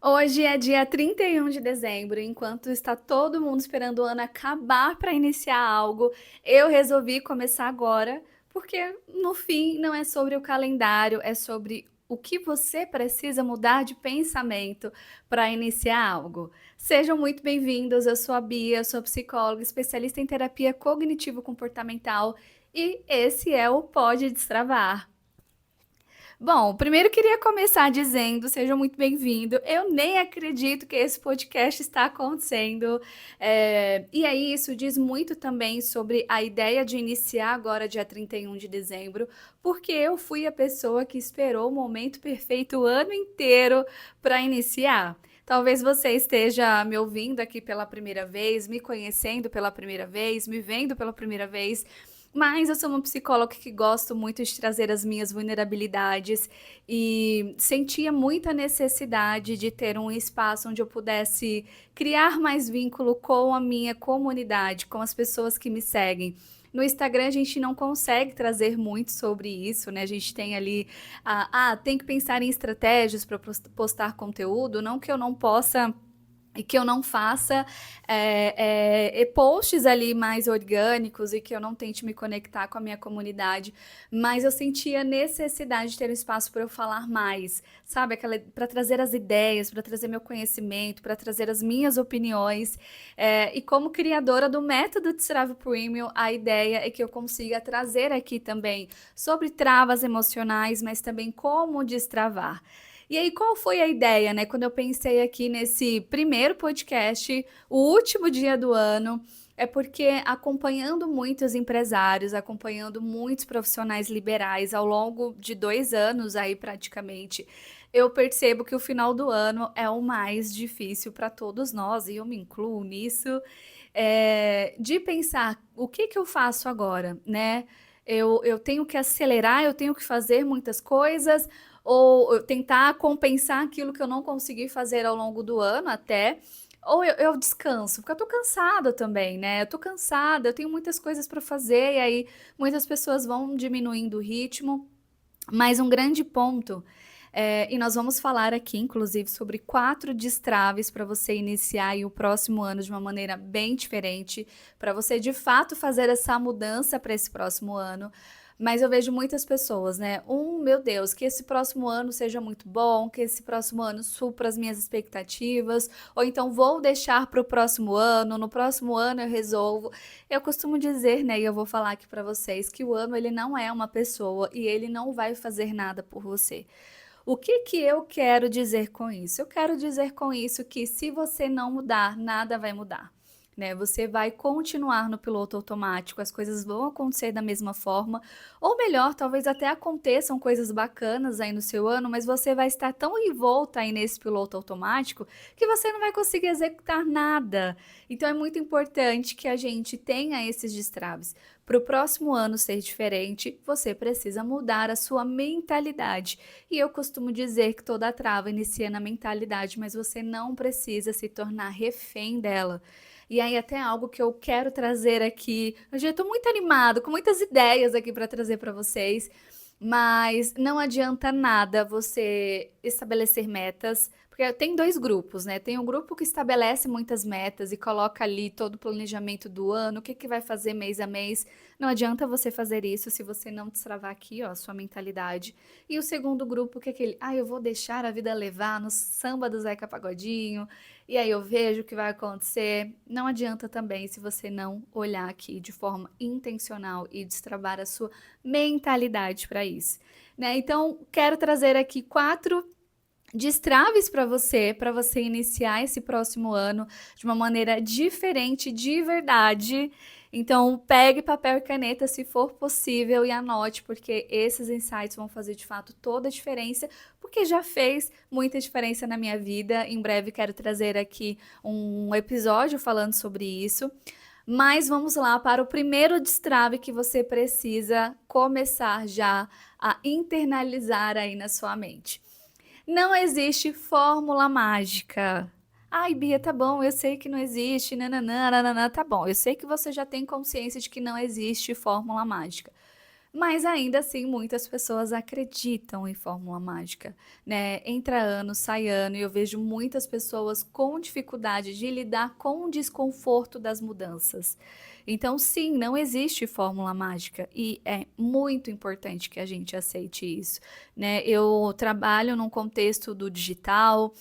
Hoje é dia 31 de dezembro, enquanto está todo mundo esperando o ano acabar para iniciar algo, eu resolvi começar agora, porque no fim não é sobre o calendário, é sobre o que você precisa mudar de pensamento para iniciar algo. Sejam muito bem-vindos, eu sou a Bia, sou psicóloga, especialista em terapia cognitivo-comportamental e esse é o Pode Destravar. Bom, primeiro queria começar dizendo, seja muito bem-vindo. Eu nem acredito que esse podcast está acontecendo. E aí, isso diz muito também sobre a ideia de iniciar agora, dia 31 de dezembro, porque eu fui a pessoa que esperou o momento perfeito o ano inteiro para iniciar. Talvez você esteja me ouvindo aqui pela primeira vez, me conhecendo pela primeira vez, me vendo pela primeira vez. Mas eu sou uma psicóloga que gosto muito de trazer as minhas vulnerabilidades e sentia muita necessidade de ter um espaço onde eu pudesse criar mais vínculo com a minha comunidade, com as pessoas que me seguem. No Instagram a gente não consegue trazer muito sobre isso, né? A gente tem ali, tem que pensar em estratégias para postar conteúdo, não que eu não possa e que eu não faça posts ali mais orgânicos e que eu não tente me conectar com a minha comunidade, mas eu sentia necessidade de ter um espaço para eu falar mais, sabe? Para trazer as ideias, para trazer meu conhecimento, para trazer as minhas opiniões. E como criadora do método Destrave Premium, a ideia é que eu consiga trazer aqui também sobre travas emocionais, mas também como destravar. E aí, qual foi a ideia, né? Quando eu pensei aqui nesse primeiro podcast, o último dia do ano, é porque acompanhando muitos empresários, acompanhando muitos profissionais liberais ao longo de 2 anos aí praticamente, eu percebo que o final do ano é o mais difícil para todos nós, e eu me incluo nisso, de pensar o que que eu faço agora, né? Eu tenho que acelerar, eu tenho que fazer muitas coisas, ou eu tentar compensar aquilo que eu não consegui fazer ao longo do ano até, ou eu descanso, porque eu tô cansada também, né? Eu tô cansada, eu tenho muitas coisas para fazer, e aí muitas pessoas vão diminuindo o ritmo. Mas um grande ponto, e nós vamos falar aqui, inclusive, sobre 4 destraves para você iniciar aí o próximo ano de uma maneira bem diferente, para você de fato fazer essa mudança para esse próximo ano. Mas eu vejo muitas pessoas, né? Meu Deus, que esse próximo ano seja muito bom, que esse próximo ano supra as minhas expectativas, ou então vou deixar para o próximo ano, no próximo ano eu resolvo. Eu costumo dizer, né, e eu vou falar aqui para vocês, que o ano ele não é uma pessoa e ele não vai fazer nada por você. O que que eu quero dizer com isso? Eu quero dizer com isso que se você não mudar, nada vai mudar. Né? Você vai continuar no piloto automático, as coisas vão acontecer da mesma forma, ou melhor, talvez até aconteçam coisas bacanas aí no seu ano, mas você vai estar tão envolta aí nesse piloto automático que você não vai conseguir executar nada. Então é muito importante que a gente tenha esses destraves. Para o próximo ano ser diferente, você precisa mudar a sua mentalidade. E eu costumo dizer que toda trava inicia na mentalidade, mas você não precisa se tornar refém dela. E aí, até algo que eu quero trazer aqui. Hoje eu estou muito animado, com muitas ideias aqui para trazer para vocês. Mas não adianta nada você estabelecer metas, porque tem 2 grupos, né? Tem um grupo que estabelece muitas metas e coloca ali todo o planejamento do ano, o que que vai fazer mês a mês. Não adianta você fazer isso se você não destravar aqui, ó, a sua mentalidade. E o segundo grupo que é aquele, eu vou deixar a vida levar no samba do Zeca Pagodinho, e aí eu vejo o que vai acontecer. Não adianta também se você não olhar aqui de forma intencional e destravar a sua mentalidade para isso, né? Então, quero trazer aqui 4 destraves para você iniciar esse próximo ano de uma maneira diferente, de verdade. Então, pegue papel e caneta se for possível e anote, porque esses insights vão fazer de fato toda a diferença, porque já fez muita diferença na minha vida. Em breve quero trazer aqui um episódio falando sobre isso. Mas vamos lá para o primeiro destrave que você precisa começar já a internalizar aí na sua mente. Não existe fórmula mágica. Ai, Bia, tá bom, eu sei que não existe, nananã, nananã, tá bom. Eu sei que você já tem consciência de que não existe fórmula mágica. Mas ainda assim, muitas pessoas acreditam em fórmula mágica, né? Entra ano, sai ano, e eu vejo muitas pessoas com dificuldade de lidar com o desconforto das mudanças. Então, sim, não existe fórmula mágica e é muito importante que a gente aceite isso, né? Eu trabalho num contexto do digital,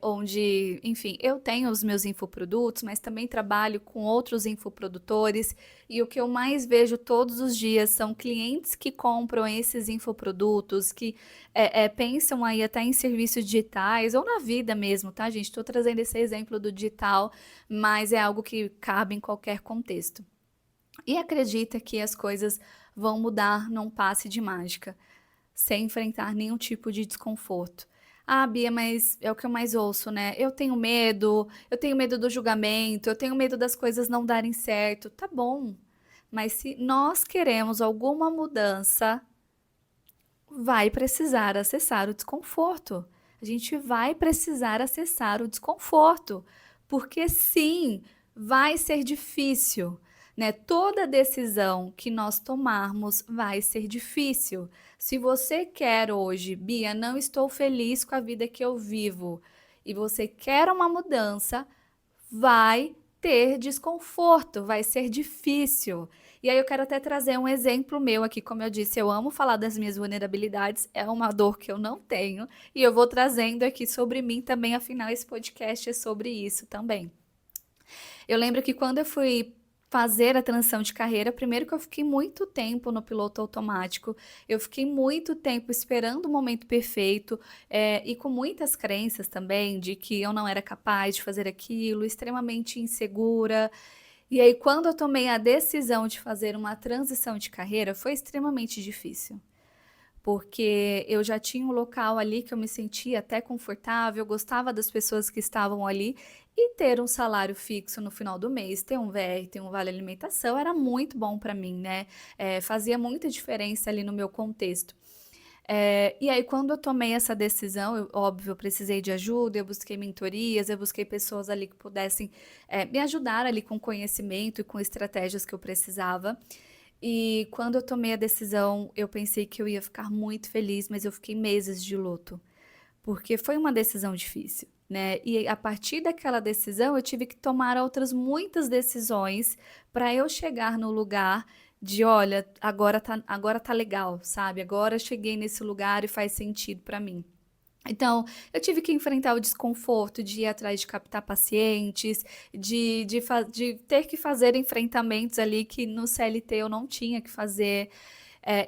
onde, enfim, eu tenho os meus infoprodutos, mas também trabalho com outros infoprodutores. E o que eu mais vejo todos os dias são clientes que compram esses infoprodutos, que pensam aí até em serviços digitais ou na vida mesmo, tá, gente? Estou trazendo esse exemplo do digital, mas é algo que cabe em qualquer contexto. E acredita que as coisas vão mudar num passe de mágica, sem enfrentar nenhum tipo de desconforto. Ah, Bia, mas é o que eu mais ouço, né? Eu tenho medo do julgamento, eu tenho medo das coisas não darem certo. Tá bom, mas se nós queremos alguma mudança, vai precisar acessar o desconforto. A gente vai precisar acessar o desconforto, porque sim, vai ser difícil, né? Toda decisão que nós tomarmos vai ser difícil. Se você quer hoje, Bia, não estou feliz com a vida que eu vivo, e você quer uma mudança, vai ter desconforto, vai ser difícil. E aí eu quero até trazer um exemplo meu aqui, como eu disse, eu amo falar das minhas vulnerabilidades, é uma dor que eu não tenho, e eu vou trazendo aqui sobre mim também, afinal esse podcast é sobre isso também. Eu lembro que quando eu fui fazer a transição de carreira, primeiro que eu fiquei muito tempo no piloto automático, eu fiquei muito tempo esperando o momento perfeito, e com muitas crenças também de que eu não era capaz de fazer aquilo, extremamente insegura. E aí, quando eu tomei a decisão de fazer uma transição de carreira, foi extremamente difícil, porque eu já tinha um local ali que eu me sentia até confortável, eu gostava das pessoas que estavam ali, e ter um salário fixo no final do mês, ter um VR, ter um vale alimentação, era muito bom para mim, né? Fazia muita diferença ali no meu contexto. E aí, quando eu tomei essa decisão, óbvio, eu precisei de ajuda, eu busquei mentorias, eu busquei pessoas ali que pudessem, me ajudar ali com conhecimento e com estratégias que eu precisava. E quando eu tomei a decisão, eu pensei que eu ia ficar muito feliz, mas eu fiquei meses de luto, porque foi uma decisão difícil, né? E a partir daquela decisão, eu tive que tomar outras muitas decisões para eu chegar no lugar de, olha, agora tá legal, sabe? Agora eu cheguei nesse lugar e faz sentido para mim. Então, eu tive que enfrentar o desconforto de ir atrás de captar pacientes, de ter que fazer enfrentamentos ali que no CLT eu não tinha que fazer.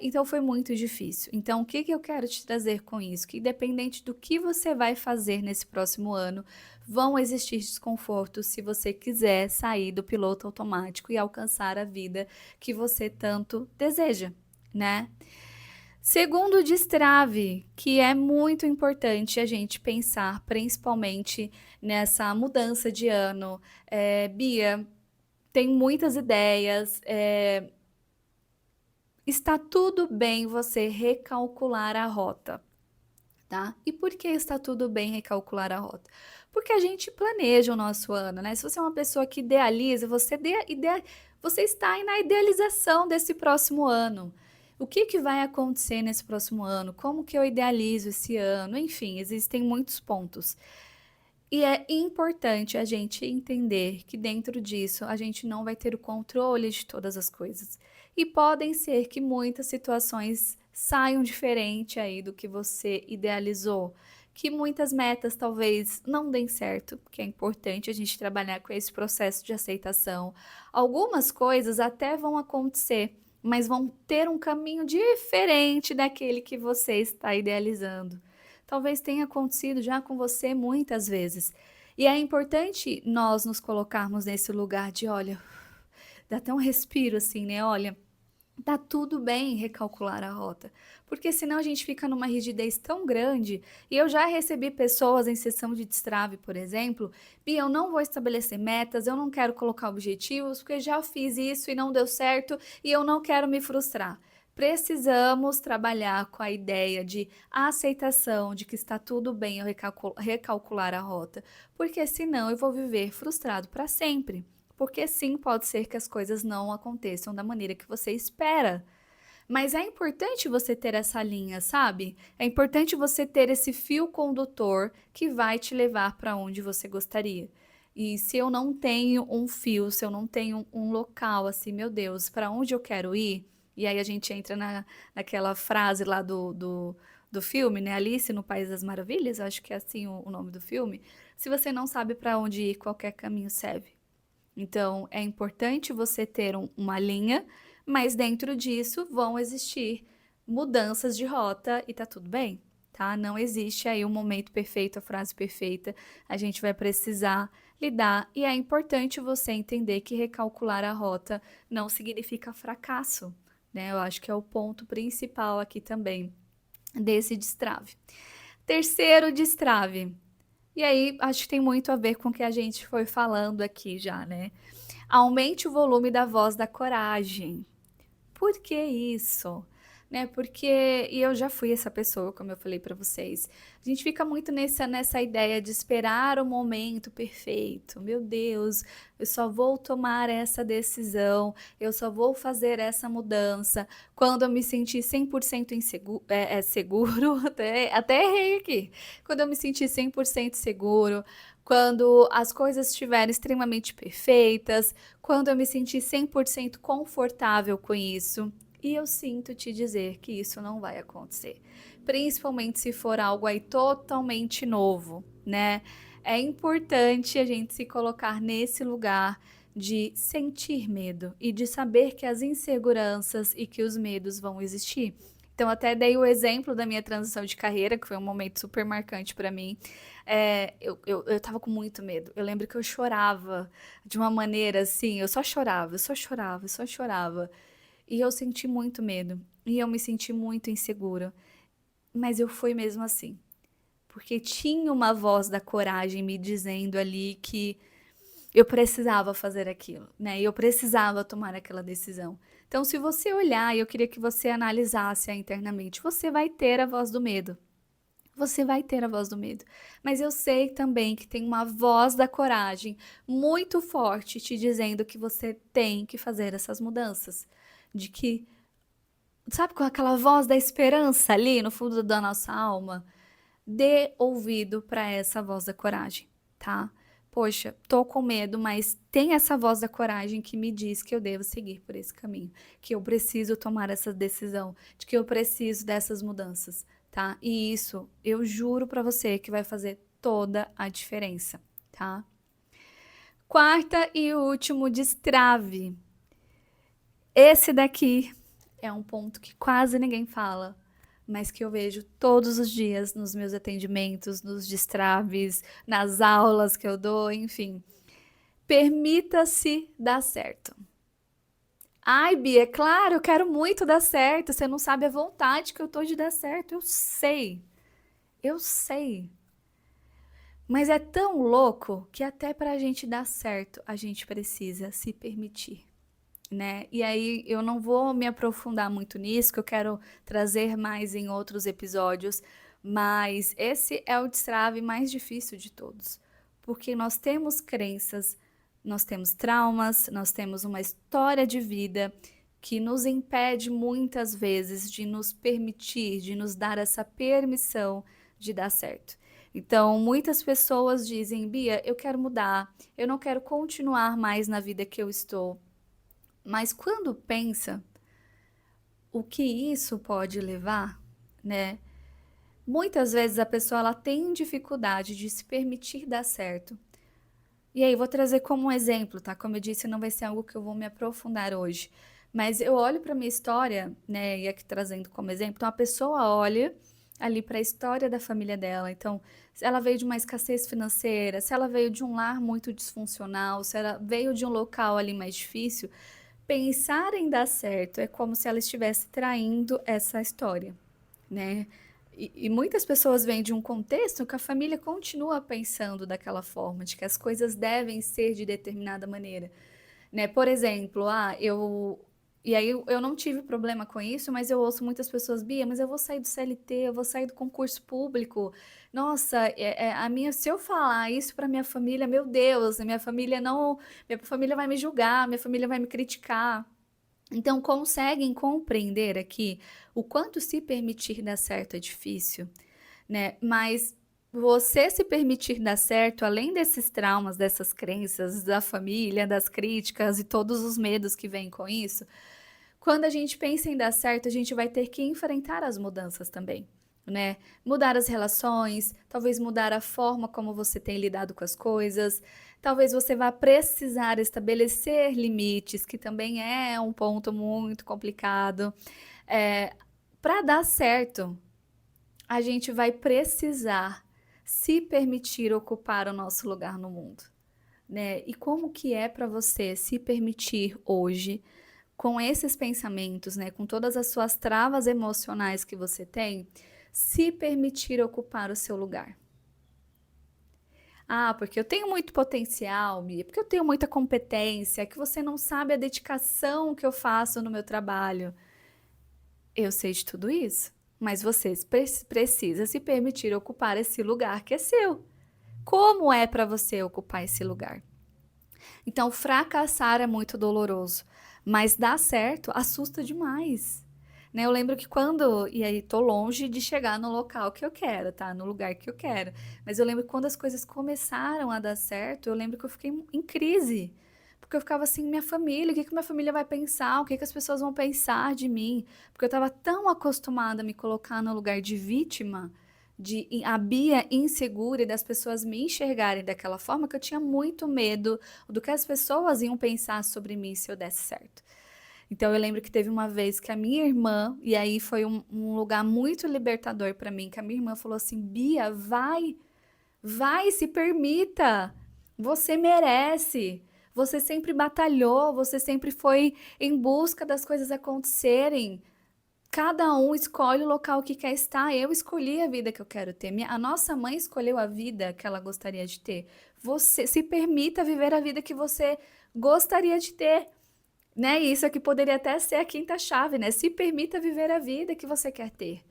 Então, foi muito difícil. Então, o que que eu quero te trazer com isso? Que independente do que você vai fazer nesse próximo ano, vão existir desconfortos se você quiser sair do piloto automático e alcançar a vida que você tanto deseja, né? Segundo o destrave, que é muito importante a gente pensar, principalmente nessa mudança de ano. Bia, tem muitas ideias. Está tudo bem você recalcular a rota, tá? E por que está tudo bem recalcular a rota? Porque a gente planeja o nosso ano, né? Se você é uma pessoa que idealiza, você está aí na idealização desse próximo ano. O que que vai acontecer nesse próximo ano? Como que eu idealizo esse ano? Enfim, existem muitos pontos. E é importante a gente entender que dentro disso a gente não vai ter o controle de todas as coisas. E podem ser que muitas situações saiam diferente aí do que você idealizou, que muitas metas talvez não deem certo, que é importante a gente trabalhar com esse processo de aceitação. Algumas coisas até vão acontecer, mas vão ter um caminho diferente daquele que você está idealizando. Talvez tenha acontecido já com você muitas vezes. E é importante nós nos colocarmos nesse lugar de, olha, dá até um respiro assim, né? Olha, tá tudo bem recalcular a rota, porque senão a gente fica numa rigidez tão grande. E eu já recebi pessoas em sessão de destrave, por exemplo, Bia, eu não vou estabelecer metas, eu não quero colocar objetivos, porque já fiz isso e não deu certo e eu não quero me frustrar. Precisamos trabalhar com a ideia de aceitação de que está tudo bem eu recalcular a rota, porque senão eu vou viver frustrado para sempre. Porque sim, pode ser que as coisas não aconteçam da maneira que você espera. Mas é importante você ter essa linha, sabe? É importante você ter esse fio condutor que vai te levar para onde você gostaria. E se eu não tenho um fio, se eu não tenho um local assim, meu Deus, para onde eu quero ir? E aí a gente entra naquela frase lá do filme, né? Alice no País das Maravilhas, eu acho que é assim o nome do filme. Se você não sabe para onde ir, qualquer caminho serve. Então, é importante você ter uma linha, mas dentro disso vão existir mudanças de rota e tá tudo bem, tá? Não existe aí um momento perfeito, a frase perfeita. A gente vai precisar lidar e é importante você entender que recalcular a rota não significa fracasso, né? Eu acho que é o ponto principal aqui também desse destrave. Terceiro destrave. E aí, acho que tem muito a ver com o que a gente foi falando aqui já, né? Aumente o volume da voz da coragem. Por que isso? Né? Porque, e eu já fui essa pessoa, como eu falei para vocês. A gente fica muito nessa ideia de esperar o momento perfeito. Meu Deus, eu só vou tomar essa decisão, eu só vou fazer essa mudança quando eu me sentir 100% inseguro, seguro, até errei aqui. Quando eu me sentir 100% seguro, quando as coisas estiverem extremamente perfeitas, quando eu me sentir 100% confortável com isso. E eu sinto te dizer que isso não vai acontecer. Principalmente se for algo aí totalmente novo, né? É importante a gente se colocar nesse lugar de sentir medo e de saber que as inseguranças e que os medos vão existir. Então, até dei o exemplo da minha transição de carreira, que foi um momento super marcante para mim. Eu tava com muito medo. Eu lembro que eu chorava de uma maneira assim, eu só chorava, eu só chorava, eu só chorava. E eu senti muito medo. E eu me senti muito insegura. Mas eu fui mesmo assim. Porque tinha uma voz da coragem me dizendo ali que eu precisava fazer aquilo, né? E eu precisava tomar aquela decisão. Então, se você olhar, e eu queria que você analisasse internamente, você vai ter a voz do medo. Você vai ter a voz do medo. Mas eu sei também que tem uma voz da coragem muito forte te dizendo que você tem que fazer essas mudanças. De que, sabe, com aquela voz da esperança ali no fundo da nossa alma? Dê ouvido para essa voz da coragem, tá? Poxa, tô com medo, mas tem essa voz da coragem que me diz que eu devo seguir por esse caminho, que eu preciso tomar essa decisão, de que eu preciso dessas mudanças, tá? E isso, eu juro para você que vai fazer toda a diferença, tá? Quarta e último destrave. Esse daqui é um ponto que quase ninguém fala, mas que eu vejo todos os dias nos meus atendimentos, nos destraves, nas aulas que eu dou, enfim. Permita-se dar certo. Ai, Bia, é claro, eu quero muito dar certo. Você não sabe a vontade que eu tô de dar certo. Eu sei. Eu sei. Mas é tão louco que até pra gente dar certo, a gente precisa se permitir. Né? E aí eu não vou me aprofundar muito nisso, que eu quero trazer mais em outros episódios, mas esse é o destrave mais difícil de todos, porque nós temos crenças, nós temos traumas, nós temos uma história de vida que nos impede muitas vezes de nos permitir, de nos dar essa permissão de dar certo. Então, muitas pessoas dizem, Bia, eu quero mudar, eu não quero continuar mais na vida que eu estou. Mas quando pensa o que isso pode levar, né? Muitas vezes a pessoa ela tem dificuldade de se permitir dar certo. E aí vou trazer como um exemplo, tá? Como eu disse, não vai ser algo que eu vou me aprofundar hoje. Mas eu olho para minha história, né, e aqui trazendo como exemplo, então a pessoa olha ali para a história da família dela. Então, se ela veio de uma escassez financeira, se ela veio de um lar muito disfuncional, se ela veio de um local ali mais difícil, pensar em dar certo é como se ela estivesse traindo essa história, né? E muitas pessoas vêm de um contexto que a família continua pensando daquela forma, de que as coisas devem ser de determinada maneira, né? Por exemplo, e aí eu não tive problema com isso, mas eu ouço muitas pessoas, Bia, mas eu vou sair do CLT, eu vou sair do concurso público. Nossa, se eu falar isso para minha família, meu Deus, minha família vai me julgar, minha família vai me criticar. Então, conseguem compreender aqui o quanto se permitir dar certo é difícil, né? Mas você se permitir dar certo, além desses traumas, dessas crenças, da família, das críticas e todos os medos que vêm com isso, quando a gente pensa em dar certo, a gente vai ter que enfrentar as mudanças também, né? Mudar as relações, talvez mudar a forma como você tem lidado com as coisas, talvez você vá precisar estabelecer limites, que também é um ponto muito complicado. Para dar certo, a gente vai precisar se permitir ocupar o nosso lugar no mundo, né? E como que é para você se permitir hoje, com esses pensamentos, né, com todas as suas travas emocionais que você tem, se permitir ocupar o seu lugar? Ah, porque eu tenho muito potencial, Mia, porque eu tenho muita competência, é que você não sabe a dedicação que eu faço no meu trabalho. Eu sei de tudo isso, mas você precisa se permitir ocupar esse lugar que é seu. Como é para você ocupar esse lugar? Então, fracassar é muito doloroso, mas dar certo assusta demais. Né? Eu lembro que quando. E aí, tô longe de chegar no local que eu quero, tá? No lugar que eu quero. Mas eu lembro que quando as coisas começaram a dar certo, eu lembro que eu fiquei em crise. Porque eu ficava assim, minha família, o que que minha família vai pensar? O que que as pessoas vão pensar de mim? Porque eu estava tão acostumada a me colocar no lugar de vítima, de a Bia insegura e das pessoas me enxergarem daquela forma, que eu tinha muito medo do que as pessoas iam pensar sobre mim se eu desse certo. Então eu lembro que teve uma vez que a minha irmã, e aí foi um lugar muito libertador para mim, que a minha irmã falou assim: Bia, vai, se permita, você merece. Você sempre batalhou, você sempre foi em busca das coisas acontecerem. Cada um escolhe o local que quer estar. Eu escolhi a vida que eu quero ter. A nossa mãe escolheu a vida que ela gostaria de ter. Você se permita viver a vida que você gostaria de ter, né? E isso aqui poderia até ser a quinta chave, né? Se permita viver a vida que você quer ter.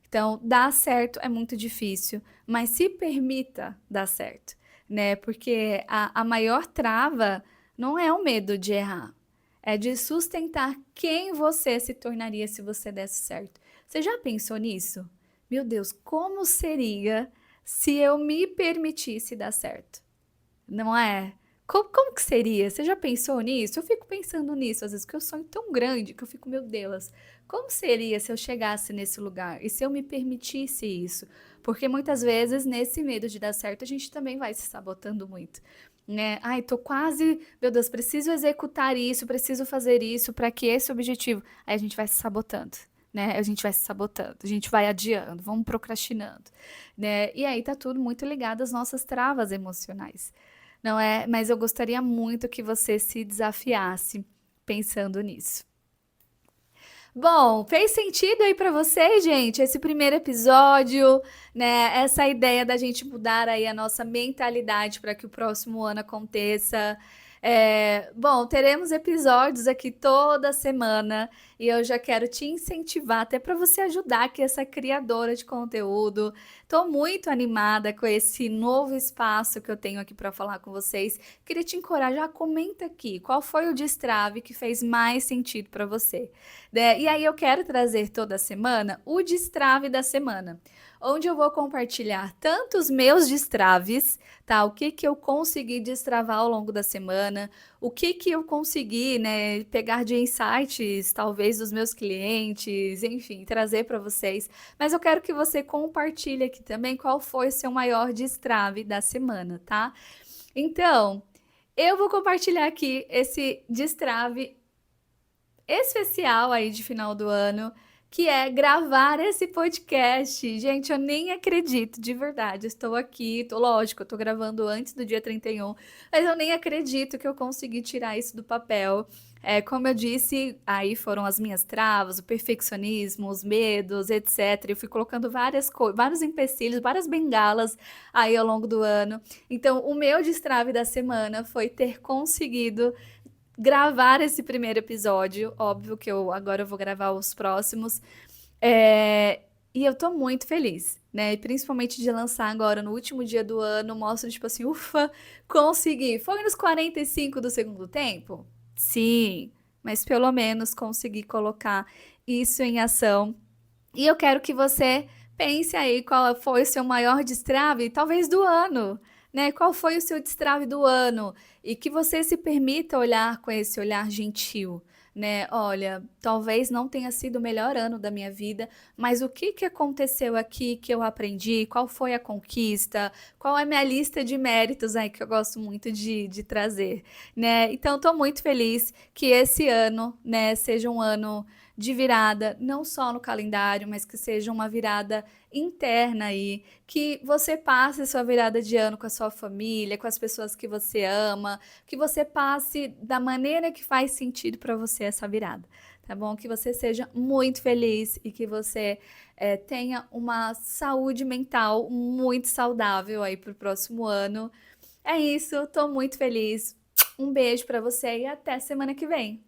Então, dar certo é muito difícil, mas se permita dar certo, né? Porque a maior trava não é o medo de errar, é de sustentar quem você se tornaria se você desse certo. Você já pensou nisso? Meu Deus, como seria se eu me permitisse dar certo? Não é? Como que seria? Você já pensou nisso? Eu fico pensando nisso, às vezes, porque eu sonho tão grande que eu fico, meu Deus, como seria se eu chegasse nesse lugar? E se eu me permitisse isso? Porque muitas vezes, nesse medo de dar certo, a gente também vai se sabotando muito. Né? Ai, tô quase, meu Deus, preciso executar isso, preciso fazer isso para que esse objetivo. Aí a gente vai se sabotando, né? A gente vai se sabotando, a gente vai adiando, vamos procrastinando, né? E aí tá tudo muito ligado às nossas travas emocionais. Não é? Mas eu gostaria muito que você se desafiasse pensando nisso. Bom, fez sentido aí pra vocês, gente, esse primeiro episódio, né? Essa ideia da gente mudar aí a nossa mentalidade para que o próximo ano aconteça. Bom, teremos episódios aqui toda semana e eu já quero te incentivar até para você ajudar aqui essa criadora de conteúdo. Tô muito animada com esse novo espaço que eu tenho aqui para falar com vocês. Queria te encorajar, comenta aqui qual foi o destrave que fez mais sentido para você. Né? E aí eu quero trazer toda semana o destrave da semana, onde eu vou compartilhar tanto os meus destraves, tá? O que que eu consegui destravar ao longo da semana, o que que eu consegui, né, pegar de insights, talvez dos meus clientes, enfim, trazer para vocês. Mas eu quero que você compartilhe aqui também qual foi o seu maior destrave da semana, tá? Então, eu vou compartilhar aqui esse destrave especial aí de final do ano, que é gravar esse podcast. Gente, eu nem acredito, de verdade. Estou aqui, lógico, eu tô gravando antes do dia 31, mas eu nem acredito que eu consegui tirar isso do papel. Como eu disse, aí foram as minhas travas, o perfeccionismo, os medos, etc. Eu fui colocando vários empecilhos, várias bengalas aí ao longo do ano. Então, o meu destrave da semana foi ter conseguido gravar esse primeiro episódio. Óbvio que agora eu vou gravar os próximos. E eu tô muito feliz, né? E principalmente de lançar agora no último dia do ano. Mostra, tipo assim, ufa, consegui. Foi nos 45 do segundo tempo? Sim. mas pelo menos consegui colocar isso em ação. E eu quero que você pense aí qual foi o seu maior destrave, talvez do ano, né? Qual foi o seu destrave do ano? E que você se permita olhar com esse olhar gentil, né? Olha, talvez não tenha sido o melhor ano da minha vida, mas o que que aconteceu aqui que eu aprendi? Qual foi a conquista? Qual é a minha lista de méritos aí que eu gosto muito de trazer, né? Então, estou muito feliz que esse ano, né, seja um ano de virada, não só no calendário, mas que seja uma virada interna aí, que você passe sua virada de ano com a sua família, com as pessoas que você ama, que você passe da maneira que faz sentido para você essa virada, tá bom? Que você seja muito feliz e que você tenha uma saúde mental muito saudável aí para o próximo ano. É isso, tô muito feliz. Um beijo para você e até semana que vem.